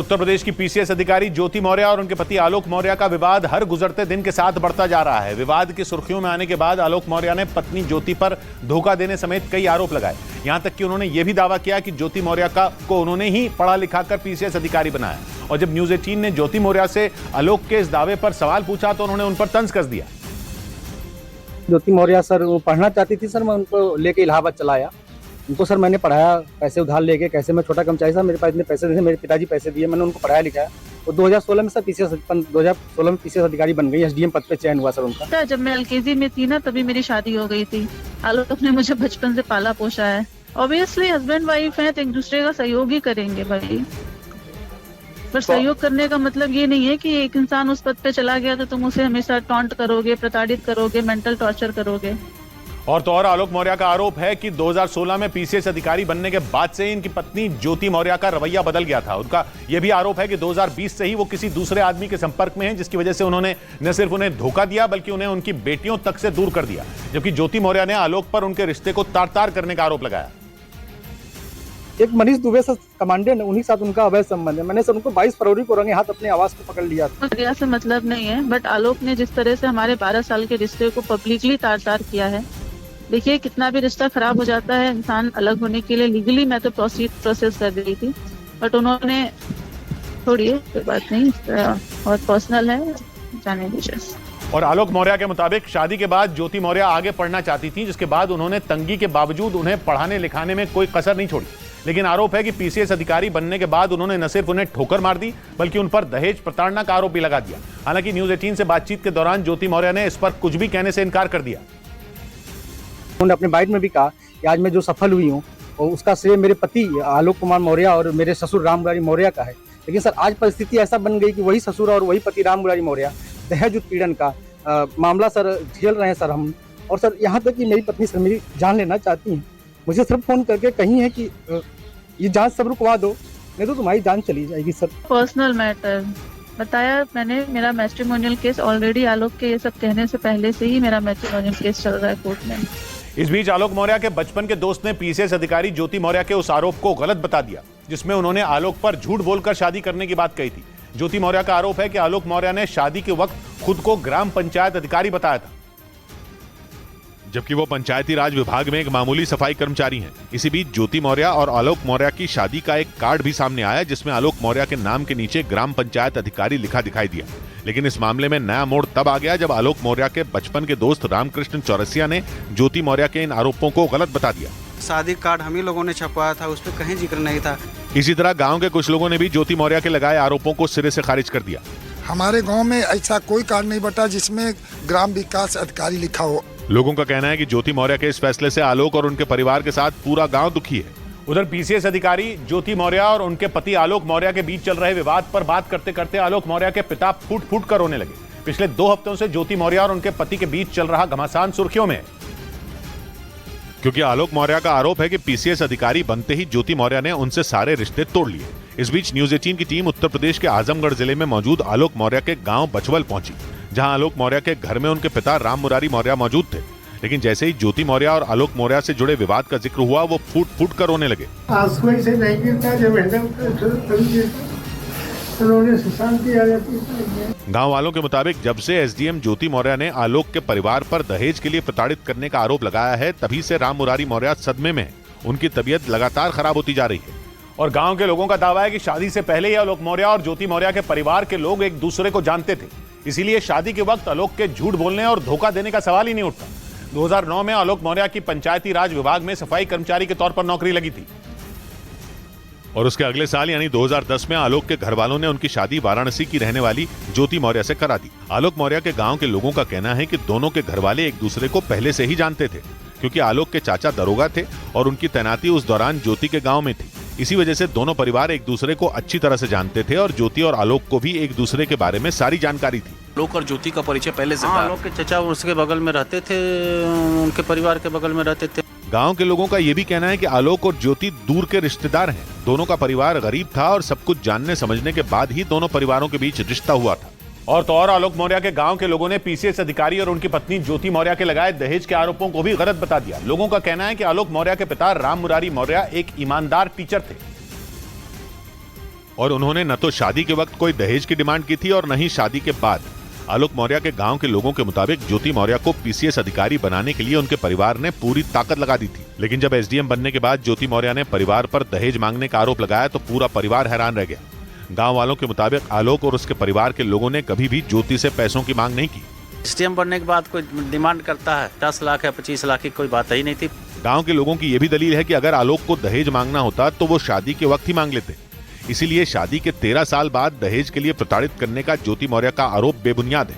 उत्तर प्रदेश की पीसीएस अधिकारी ज्योति मौर्य और उनके पति आलोक मौर्य का विवाद हर गुजरते दिन के साथ बढ़ता जा रहा है। विवाद की सुर्खियों में आने के बाद आलोक मौर्य ने पत्नी ज्योति पर धोखा देने समेत कई आरोप लगाए। यहां तक कि उन्होंने यह भी दावा किया कि ज्योति मौर्य को उन्होंने ही पढ़ा लिखाकर पीसीएस अधिकारी बनाया। और जब न्यूज 18 ने ज्योति मौर्य से आलोक के इस दावे पर सवाल पूछा तो उन्होंने उन पर तंज कस दिया। ज्योति मौर्य सर वो पढ़ना चाहती थी सर, मैं उनको लेके इलाहाबाद चला आया। उनको सर मैंने पढ़ाया, पैसे उधार लेके। कैसे मैं छोटा कर्मचारी था, मेरे पास इतने पैसे थे, मेरे पिताजी पैसे दिए, मैंने उनको पढ़ाया लिखाया। वो 2016 में सर 2016 में पीसीएस अधिकारी बन गई, एसडीएम पद पे चयन हुआ सर उनका। जब मैं एलकेजी में थी ना तभी मेरी शादी हो गई थी। आलोक ने मुझे बचपन से पाला पोसा है। ऑब्वियसली हस्बैंड वाइफ है तो एक दूसरे का सहयोग ही करेंगे भाई, पर सहयोग करने का मतलब ये नहीं है कि एक इंसान उस पद पे चला गया तो तुम उसे हमेशा टॉन्ट करोगे, प्रताड़ित करोगे, मेंटल टॉर्चर करोगे। और तो और आलोक मौर्य का आरोप है कि 2016 में पीसीएस अधिकारी बनने के बाद से इनकी पत्नी ज्योति मौर्य का रवैया बदल गया था। उनका यह भी आरोप है कि 2020 से ही वो किसी दूसरे आदमी के संपर्क में हैं, जिसकी वजह से उन्होंने न सिर्फ उन्हें धोखा दिया बल्कि उन्हें उनकी बेटियों तक से दूर कर दिया। जबकि ज्योति मौर्य ने आलोक पर उनके रिश्ते को तार-तार करने का आरोप लगाया। एक मनीष दुबे सर कमांडेंट, उन्हीं के साथ उनका अवैध संबंध है। मैंने सर उनको 22 फरवरी को रंगे हाथ अपने आवास को पकड़ लिया था। से मतलब नहीं है, बट आलोक ने जिस तरह से हमारे 12 साल के रिश्ते को पब्लिकली तार-तार किया है। देखिए कितना भी रिश्ता खराब हो जाता है, इंसान अलग होने के लिए लीगली मैं तो प्रोसेस कर रही थी, बट उन्होंने छोड़िए, कोई बात नहीं, और पर्सनल है, जाने दीजिए। और आलोक मौर्य के मुताबिक शादी के बाद ज्योति मौर्य आगे पढ़ना चाहती थी, जिसके बाद उन्होंने तंगी के बावजूद उन्हें पढ़ाने लिखाने में कोई कसर नहीं छोड़ी। लेकिन आरोप है कि पीसीएस अधिकारी बनने के बाद उन्होंने न सिर्फ उन्हें ठोकर मार दी बल्कि उन पर दहेज प्रताड़ना का आरोप भी लगा दिया। हालांकि न्यूज 18 से बातचीत के दौरान ज्योति मौर्य ने इस पर कुछ भी कहने से इनकार कर दिया। उन्होंने अपने बाइट में भी कहा कि आज मैं जो सफल हुई हूँ और उसका श्रेय मेरे पति आलोक कुमार मौर्य और मेरे ससुर राम मुरारी मौर्य का है। लेकिन सर आज परिस्थिति ऐसा बन गई कि वही ससुर और वही पति राम मुरारी मौर्य दहेज उत्पीड़न का मामला सर झेल रहे हैं सर हम। और सर यहाँ तक कि मेरी पत्नी सर मेरी जान लेना चाहती हैं। मुझे सिर्फ फोन करके कही है कि ये जांच सब रुकवा दो, नहीं तो तुम्हारी जान चली जाएगी सर। पर्सनल मैटर बताया मैंने, मेरा मैट्रिमोनियल केस ऑलरेडी आलोक के ये सब कहने से पहले से ही मेरा मैट्रिमोनियल केस चल रहा है कोर्ट में। इस बीच आलोक मौर्य के बचपन के दोस्त ने पीसीएस अधिकारी ज्योति मौर्य के उस आरोप को गलत बता दिया जिसमें उन्होंने आलोक पर झूठ बोलकर शादी करने की बात कही थी। ज्योति मौर्य का आरोप है कि आलोक मौर्य ने शादी के वक्त खुद को ग्राम पंचायत अधिकारी बताया था, जबकि वो पंचायती राज विभाग में एक मामूली सफाई कर्मचारी हैं। इसी बीच ज्योति मौर्य और आलोक मौर्य की शादी का एक कार्ड भी सामने आया जिसमें आलोक मौर्य के नाम के नीचे ग्राम पंचायत अधिकारी लिखा दिखाई दिया। लेकिन इस मामले में नया मोड़ तब आ गया जब आलोक मौर्य के बचपन के दोस्त रामकृष्ण चौरसिया ने ज्योति मौर्य के इन आरोपों को गलत बता दिया। शादी कार्ड हम ही लोगों ने छपवाया था, उस पर कहीं जिक्र नहीं था। इसी तरह गाँव के कुछ लोगों ने भी ज्योति मौर्य के लगाए आरोपों को सिरे से खारिज कर दिया। हमारे गांव में ऐसा कोई कार्ड नहीं बटा जिसमें ग्राम विकास अधिकारी लिखा हो। लोगों का कहना है कि ज्योति मौर्य के इस फैसले से आलोक और उनके परिवार के साथ पूरा गांव दुखी है। उधर पीसीएस अधिकारी ज्योति मौर्य और उनके पति आलोक मौर्य के बीच चल रहे विवाद पर बात करते करते आलोक मौर्य के पिता फूट फूट कर रोने लगे। पिछले 2 हफ्तों से ज्योति मौर्य और उनके पति के बीच चल रहा घमासान सुर्खियों में, क्योंकि आलोक मौर्य का आरोप है कि पीसीएस अधिकारी बनते ही ज्योति मौर्य ने उनसे सारे रिश्ते तोड़ लिए। इस बीच न्यूज 18 की टीम उत्तर प्रदेश के आजमगढ़ जिले में मौजूद आलोक मौर्य के गांव बचवल पहुंची, जहां आलोक मौर्य के घर में उनके पिता राम मुरारी मौर्य मौजूद थे। लेकिन जैसे ही ज्योति मौर्य और आलोक मौर्य से जुड़े विवाद का जिक्र हुआ वो फूट फूट कर रोने लगे। गांव वालों के मुताबिक जब से एसडीएम ज्योति मौर्य ने आलोक के परिवार पर दहेज के लिए प्रताड़ित करने का आरोप लगाया है, तभी से राम मुरारी मौर्य सदमे में है। उनकी तबीयत लगातार खराब होती जा रही है। और गांव के लोगों का दावा है कि शादी से पहले ही आलोक मौर्य और ज्योति मौर्य के परिवार के लोग एक दूसरे को जानते थे, इसीलिए शादी के वक्त आलोक के झूठ बोलने और धोखा देने का सवाल ही नहीं उठता। 2009 में आलोक मौर्य की पंचायती राज विभाग में सफाई कर्मचारी के तौर पर नौकरी लगी थी और उसके अगले साल यानी 2010 में आलोक के घर वालों ने उनकी शादी वाराणसी की रहने वाली ज्योति मौर्य से करा दी। आलोक मौर्य के गांव के लोगों का कहना है कि दोनों के घर वाले एक दूसरे को पहले से ही जानते थे, क्योंकि आलोक के चाचा दरोगा थे और उनकी तैनाती उस दौरान ज्योति के गाँव में थी। इसी वजह से दोनों परिवार एक दूसरे को अच्छी तरह से जानते थे और ज्योति और आलोक को भी एक दूसरे के बारे में सारी जानकारी थी। आलोक और ज्योति का परिचय पहले से था। आलोक के चचा उसके बगल में रहते थे, उनके परिवार के बगल में रहते थे। गांव के लोगों का यह भी कहना है कि आलोक और ज्योति दूर के रिश्तेदार हैं। दोनों का परिवार गरीब था और सब कुछ जानने समझने के बाद ही दोनों परिवारों के बीच रिश्ता हुआ था। और तो और आलोक मौर्य के गांव के लोगों ने पीसीएस अधिकारी और उनकी पत्नी ज्योति मौर्य के लगाए दहेज के आरोपों को भी गलत बता दिया। लोगों का कहना है कि आलोक मौर्य के पिता राम मुरारी मौर्य एक ईमानदार टीचर थे और उन्होंने न तो शादी के वक्त कोई दहेज की डिमांड की थी और न ही शादी के बाद। आलोक मौर्य के गांव के लोगों के मुताबिक ज्योति मौर्य को पीसीएस अधिकारी बनाने के लिए उनके परिवार ने पूरी ताकत लगा दी थी। लेकिन जब एसडीएम बनने के बाद ज्योति मौर्य ने परिवार पर दहेज मांगने का आरोप लगाया तो पूरा परिवार हैरान रह गया। गांव वालों के मुताबिक आलोक और उसके परिवार के लोगों ने कभी भी ज्योति से पैसों की मांग नहीं की। एसडीएम बनने के बाद कोई डिमांड करता है 10 लाख या 25 लाख की कोई बात ही नहीं थी। गांव के लोगों की यह भी दलील है कि अगर आलोक को दहेज मांगना होता तो वो शादी के वक्त ही मांग लेते। इसीलिए शादी के 13 साल बाद दहेज के लिए प्रताड़ित करने का ज्योति मौर्य का आरोप बेबुनियाद है।